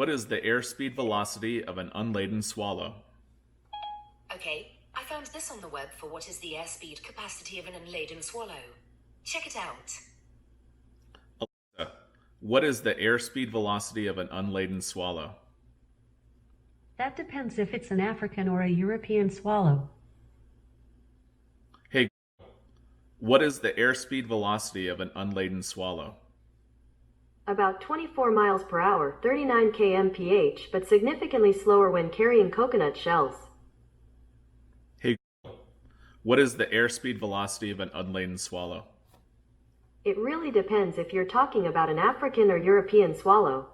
What is the airspeed velocity of an unladen swallow? Okay, I found this on the web for what is the airspeed capacity of an unladen swallow. Check it out. What is the airspeed velocity of an unladen swallow? That depends if it's an African or a European swallow. Hey, what is the airspeed velocity of an unladen swallow? About 24 miles per hour, 39 km/h, but significantly slower when carrying coconut shells. Hey, what is the airspeed velocity of an unladen swallow? It really depends if you're talking about an African or European swallow.